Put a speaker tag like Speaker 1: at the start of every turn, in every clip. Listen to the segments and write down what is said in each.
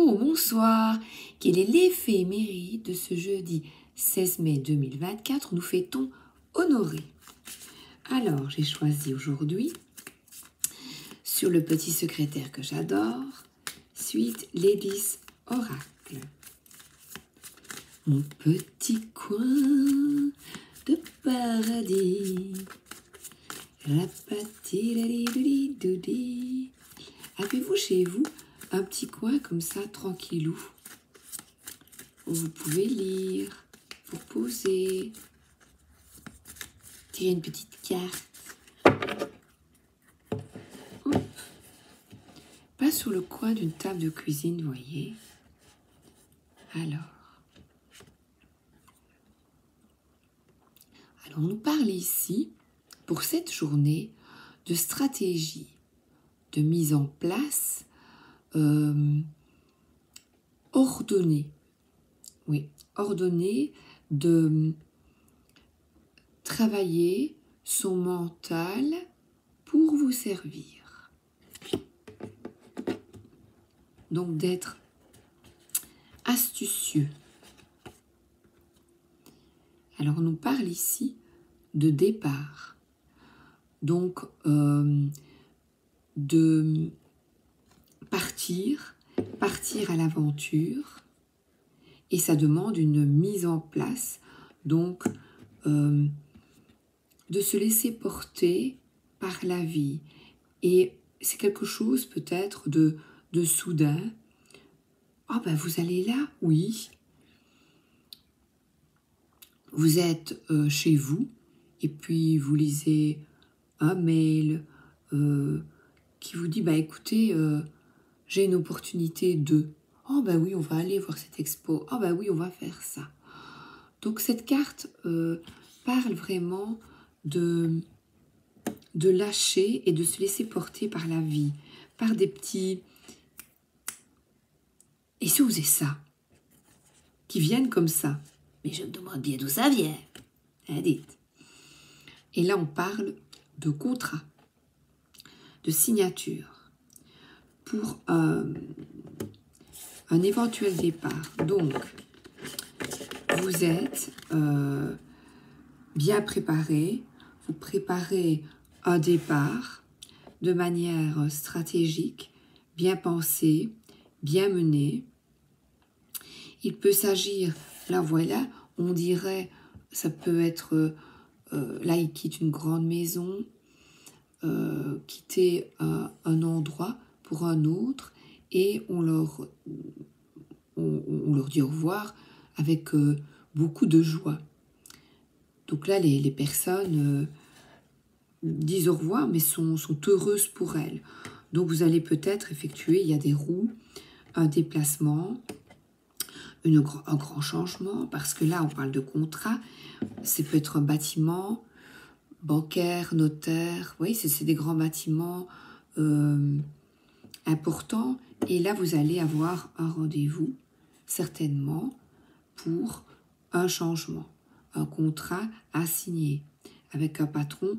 Speaker 1: Bonjour, bonsoir. Quel est l'éphémérie de ce jeudi 16 mai 2024? Nous fêtons Honoré. Alors, j'ai choisi aujourd'hui, sur le petit secrétaire que j'adore, suite Ladies Oracle. Mon petit coin de paradis. Avez-vous chez vous un petit coin comme ça, tranquillou, où vous pouvez lire, vous poser, tirer une petite carte. Hop. Pas sur le coin d'une table de cuisine, vous voyez. Alors, on nous parle ici, pour cette journée, de stratégie, de mise en place ordonnée. Oui, ordonnée de travailler son mental pour vous servir. Donc d'être astucieux. Alors on nous parle ici de départ. Donc de partir à l'aventure, et ça demande une mise en place, donc de se laisser porter par la vie. Et c'est quelque chose peut-être de soudain. Ah ben vous allez là, oui. Vous êtes chez vous, et puis vous lisez un mail qui vous dit, bah écoutez, j'ai une opportunité de... Oh bah oui, on va aller voir cette expo. Oh bah oui, on va faire ça. Donc cette carte parle vraiment de lâcher et de se laisser porter par la vie, par des petits... Et si on faisait ça, qui viennent comme ça, mais je me demande bien d'où ça vient. Hein, dites. Et là, on parle de contrat, de signature, pour un éventuel départ. Donc, vous êtes bien préparé, vous préparez un départ de manière stratégique, bien pensé, bien mené. Il peut s'agir, là voilà, on dirait, ça peut être, là il quitte une grande maison, quitter un endroit pour un autre, et on leur dit au revoir avec beaucoup de joie. Donc là, les personnes disent au revoir, mais sont heureuses pour elles. Donc vous allez peut-être effectuer, il y a des roues, un déplacement, un grand changement, parce que là, on parle de contrat. Ça peut être un bâtiment, bancaire, notaire, oui, c'est des grands bâtiments importants. Et là, vous allez avoir un rendez-vous, certainement, pour un changement, un contrat à signer avec un patron,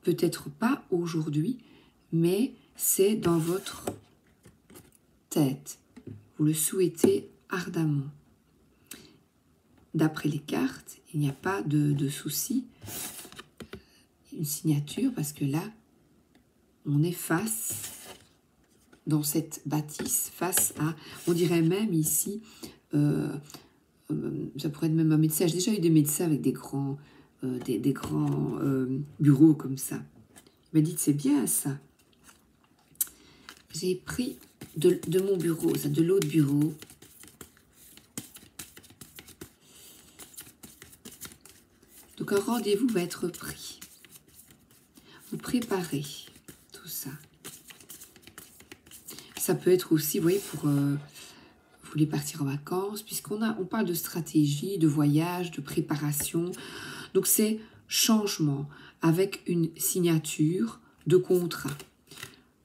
Speaker 1: peut-être pas aujourd'hui, mais c'est dans votre tête. Vous le souhaitez ardemment. D'après les cartes, il n'y a pas de souci. Une signature, parce que là, on est face, dans cette bâtisse, face à, on dirait même ici, ça pourrait être même un médecin. J'ai déjà eu des médecins avec des grands, bureaux comme ça. Il m'a dit, c'est bien ça. J'ai pris de mon bureau, ça, de l'autre bureau. Donc un rendez-vous va être pris. Vous préparez tout ça. Ça peut être aussi, vous voyez, pour vous voulez partir en vacances, on parle de stratégie, de voyage, de préparation. Donc c'est changement avec une signature de contrat.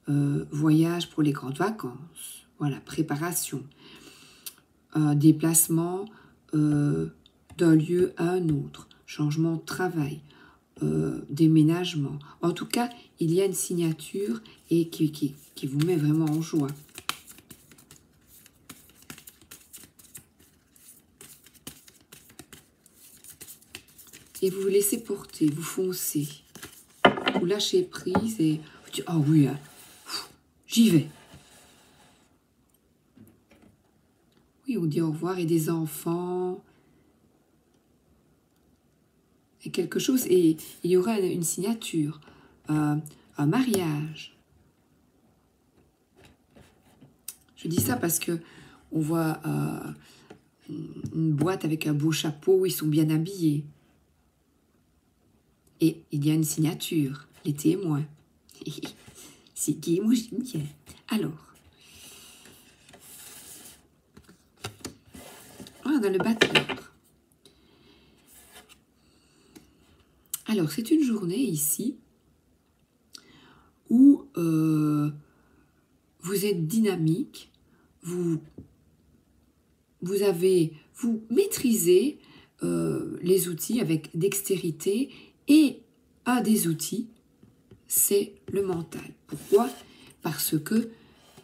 Speaker 1: Voyage pour les grandes vacances. Voilà, préparation. Déplacement d'un lieu à un autre. Changement de travail. Déménagement. En tout cas, il y a une signature et qui vous met vraiment en joie. et vous vous laissez porter, vous foncez. Vous lâchez prise et vous dites, ah oui, hein, j'y vais. Oui, on dit au revoir et des enfants. Et quelque chose, et il y aura une signature, un mariage. Je dis ça parce que on voit une boîte avec un beau chapeau, ils sont bien habillés. Et il y a une signature, les témoins. C'est qui, moi j'aime bien. Alors, on a le battleur. Alors, c'est une journée ici où vous êtes dynamique, vous maîtrisez les outils avec dextérité, et un des outils, c'est le mental. Pourquoi? Parce que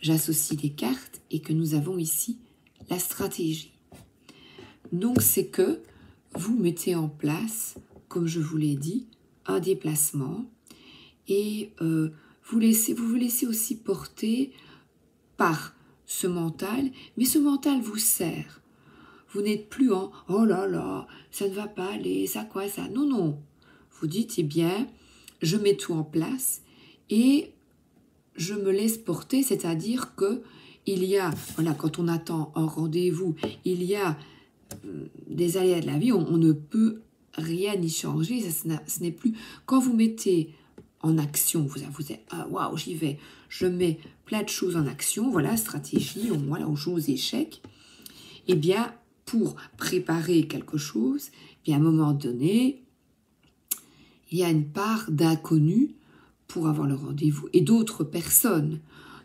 Speaker 1: j'associe des cartes et que nous avons ici la stratégie. Donc, c'est que vous mettez en place, comme je vous l'ai dit, un déplacement et vous vous laissez aussi porter par ce mental, mais ce mental vous sert. Vous n'êtes plus en « oh là là, ça ne va pas aller, ça quoi ça ?» Non, non. Vous dites « eh bien, je mets tout en place et je me laisse porter », c'est-à-dire que il y a, voilà, quand on attend un rendez-vous, il y a des aléas de la vie, on ne peut rien y changer, ce n'est plus... Quand vous mettez en action, vous êtes « ah waouh, j'y vais », je mets plein de choses en action, voilà, stratégie, on joue aux échecs, et bien, pour préparer quelque chose, bien, à un moment donné, il y a une part d'inconnu pour avoir le rendez-vous et d'autres personnes.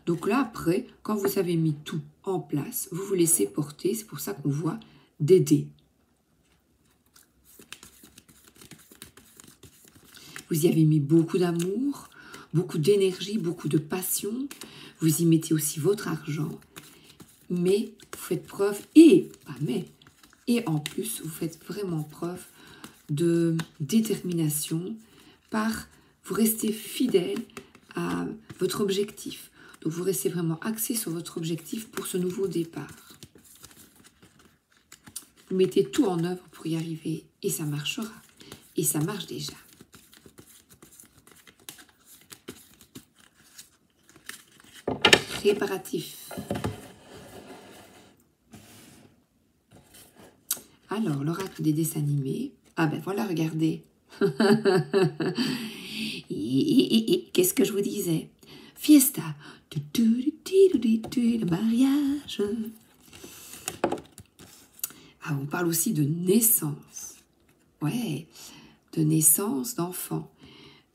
Speaker 1: Donc là, après, quand vous avez mis tout en place, vous vous laissez porter, c'est pour ça qu'on voit des dés. Vous y avez mis beaucoup d'amour, beaucoup d'énergie, beaucoup de passion. Vous y mettez aussi votre argent. Mais vous faites preuve, et en plus, vous faites vraiment preuve de détermination vous restez fidèle à votre objectif. Donc vous restez vraiment axé sur votre objectif pour ce nouveau départ. Vous mettez tout en œuvre pour y arriver et ça marchera. Et ça marche déjà. Préparatif. Alors, l'oracle des dessins animés. Ah ben voilà, regardez. Qu'est-ce que je vous disais? Fiesta. Le mariage. Ah, on parle aussi de naissance. Ouais, de naissance d'enfants.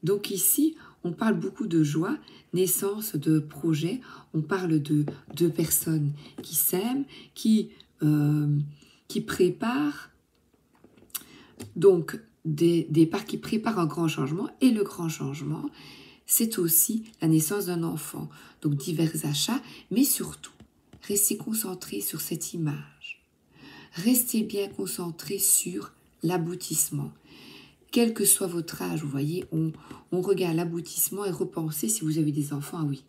Speaker 1: Donc ici, on parle beaucoup de joie, naissance de projets. On parle de deux personnes qui s'aiment, qui préparent. Donc, des parts qui préparent un grand changement. Et le grand changement, c'est aussi la naissance d'un enfant. Donc, divers achats, mais surtout, restez concentrés sur cette image. Restez bien concentrés sur l'aboutissement. Quel que soit votre âge, vous voyez, on regarde l'aboutissement et repensez si vous avez des enfants. Ah oui,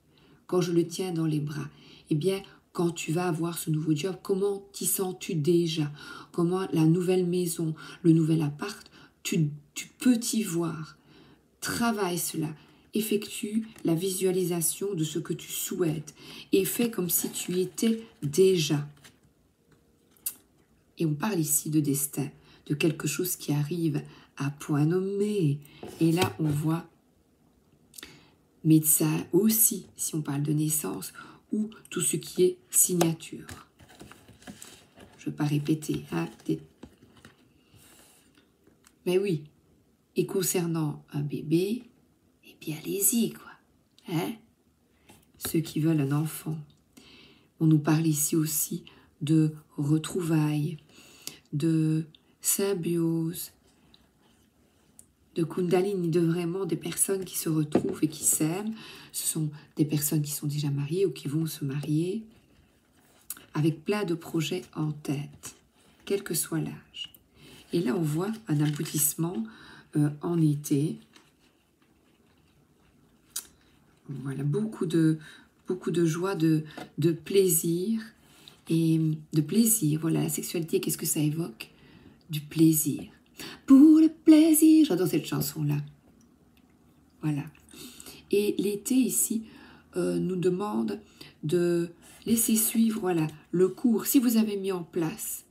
Speaker 1: quand je le tiens dans les bras, eh bien, quand tu vas avoir ce nouveau job, comment t'y sens-tu déjà? Comment la nouvelle maison, le nouvel appart, tu peux t'y voir. Travaille cela. Effectue la visualisation de ce que tu souhaites et fais comme si tu y étais déjà. Et on parle ici de destin, de quelque chose qui arrive à point nommé. Et là, on voit médecin aussi, si on parle de naissance, ou tout ce qui est signature. Je ne veux pas répéter. Hein, mais oui, et concernant un bébé, eh bien, allez-y, quoi. Hein? Ceux qui veulent un enfant. On nous parle ici aussi de retrouvailles, de symbiose, de Kundalini, de vraiment des personnes qui se retrouvent et qui s'aiment. Ce sont des personnes qui sont déjà mariées ou qui vont se marier, avec plein de projets en tête, quel que soit l'âge. Et là, on voit un aboutissement en été. Voilà, beaucoup de joie, de plaisir. Et de plaisir, voilà, la sexualité, qu'est-ce que ça évoque? Du plaisir. Pour le plaisir, j'adore cette chanson-là. Voilà. Et l'été, ici, nous demande de laisser suivre, voilà, le cours. Si vous avez mis en place,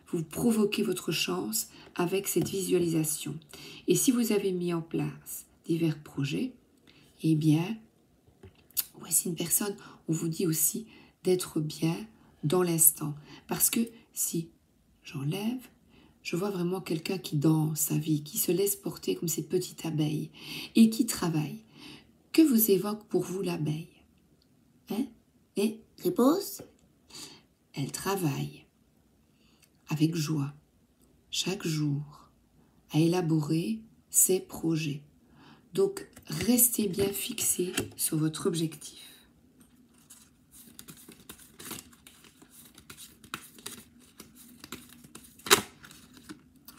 Speaker 1: vous provoquez votre chance avec cette visualisation. Et si vous avez mis en place divers projets, eh bien, voici une personne, on vous dit aussi d'être bien dans l'instant. Parce que si j'enlève, je vois vraiment quelqu'un qui danse sa vie, qui se laisse porter comme cette petite abeille et qui travaille. Que vous évoque pour vous l'abeille? Hein? Et réponse? Elle travaille avec joie, chaque jour, à élaborer ses projets. Donc, restez bien fixé sur votre objectif.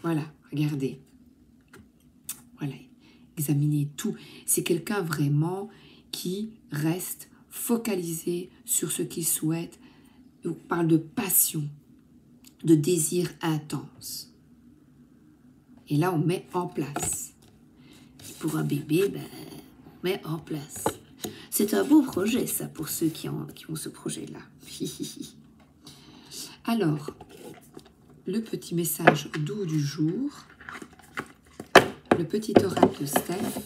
Speaker 1: Voilà, regardez. Voilà, examinez tout. C'est quelqu'un vraiment qui reste focalisé sur ce qu'il souhaite. On parle de passion, de désir intense. Et là, on met en place. Pour un bébé, ben, on met en place. C'est un beau projet, ça, pour ceux qui ont ce projet-là. Alors, le petit message doux du jour, le petit oracle de Steph,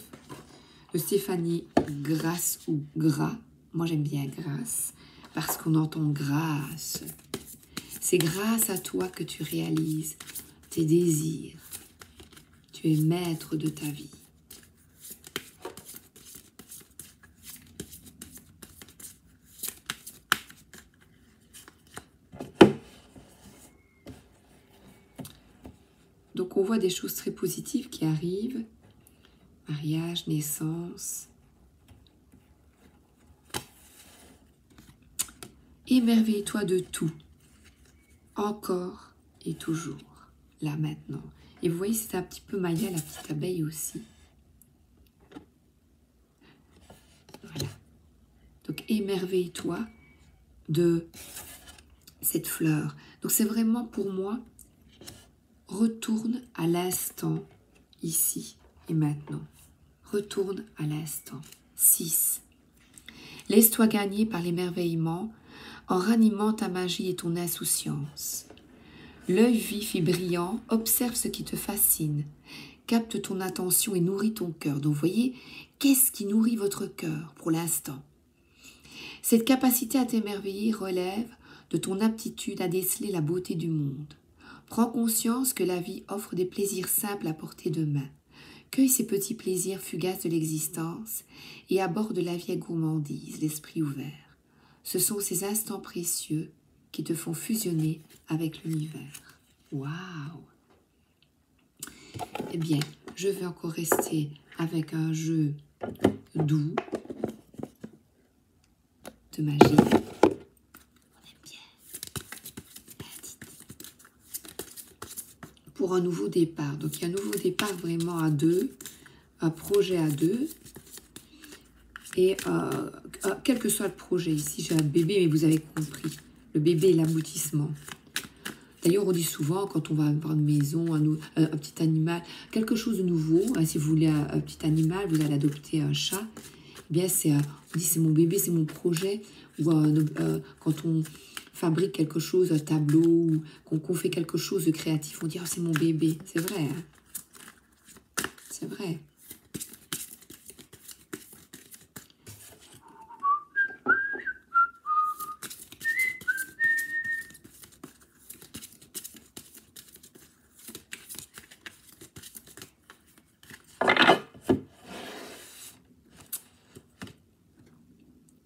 Speaker 1: de Stéphanie Grâce ou Gras. Moi, j'aime bien Grâce, parce qu'on entend grâce. C'est grâce à toi que tu réalises tes désirs. Tu es maître de ta vie. Donc, on voit des choses très positives qui arrivent. Mariage, naissance. Émerveille-toi de tout. Encore et toujours. Là, maintenant. Et vous voyez, c'est un petit peu Maya, la petite abeille aussi. Voilà. Donc, émerveille-toi de cette fleur. Donc, c'est vraiment pour moi, retourne à l'instant, ici et maintenant. Retourne à l'instant. 6. Laisse-toi gagner par l'émerveillement en ranimant ta magie et ton insouciance. L'œil vif et brillant observe ce qui te fascine, capte ton attention et nourrit ton cœur. Donc, vous voyez, qu'est-ce qui nourrit votre cœur pour l'instant? Cette capacité à t'émerveiller relève de ton aptitude à déceler la beauté du monde. Prends conscience que la vie offre des plaisirs simples à portée de main. Cueille ces petits plaisirs fugaces de l'existence et aborde la vie à gourmandise, l'esprit ouvert. Ce sont ces instants précieux qui te font fusionner avec l'univers. Waouh! Eh bien, je vais encore rester avec un jeu doux de magie. On aime bien. Pour un nouveau départ. Donc, il y a un nouveau départ vraiment à deux, un projet à deux. Et quel que soit le projet, ici j'ai un bébé, mais vous avez compris, le bébé est l'aboutissement. D'ailleurs, on dit souvent, quand on va avoir une maison, un petit animal, quelque chose de nouveau, hein, si vous voulez un petit animal, vous allez adopter un chat, eh bien, on dit c'est mon bébé, c'est mon projet. Ou quand on fabrique quelque chose, un tableau, ou qu'on fait quelque chose de créatif, on dit oh, c'est mon bébé. C'est vrai, hein? C'est vrai.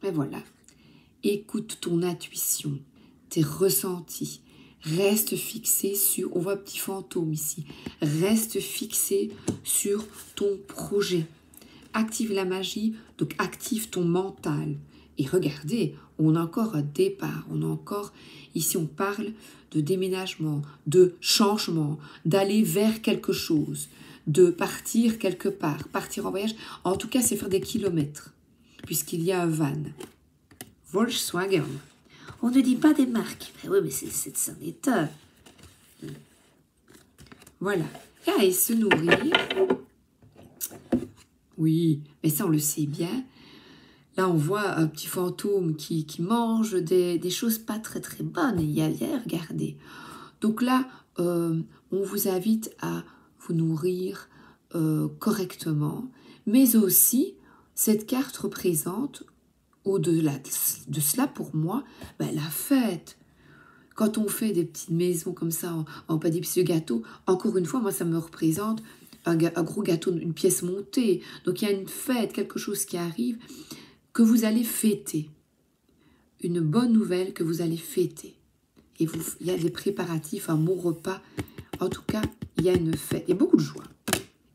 Speaker 1: Et voilà. Écoute ton intuition, tes ressentis. Reste fixé sur, on voit un petit fantôme ici, reste fixé sur ton projet. Active la magie, donc active ton mental. Et regardez, On a encore un départ, on a encore, ici on parle de déménagement, de changement, d'aller vers quelque chose, de partir quelque part, partir en voyage. En tout cas, c'est faire des kilomètres, puisqu'il y a un van. Volkswagen. On ne dit pas des marques. Ben oui, mais c'est un état. Voilà. Et se nourrir. Oui, mais ça on le sait bien. Là, on voit un petit fantôme qui mange des choses pas très très bonnes. Il y a bien regardez. Donc là, on vous invite à vous nourrir correctement. Mais aussi, cette carte représente, au-delà de cela, pour moi, ben, la fête. Quand on fait des petites maisons comme ça, en pas des petits gâteaux, encore une fois, moi, ça me représente un gros gâteau, une pièce montée. Donc, il y a une fête, quelque chose qui arrive, que vous allez fêter. Une bonne nouvelle que vous allez fêter. Et il y a des préparatifs, un bon repas. En tout cas, il y a une fête. Il y a beaucoup de joie.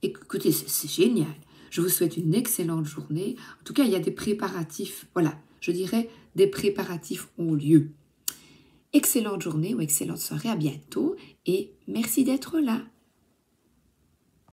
Speaker 1: Écoutez, c'est génial. Je vous souhaite une excellente journée. En tout cas, il y a des préparatifs. Voilà, je dirais, des préparatifs ont lieu. Excellente journée ou excellente soirée, à bientôt et merci d'être là.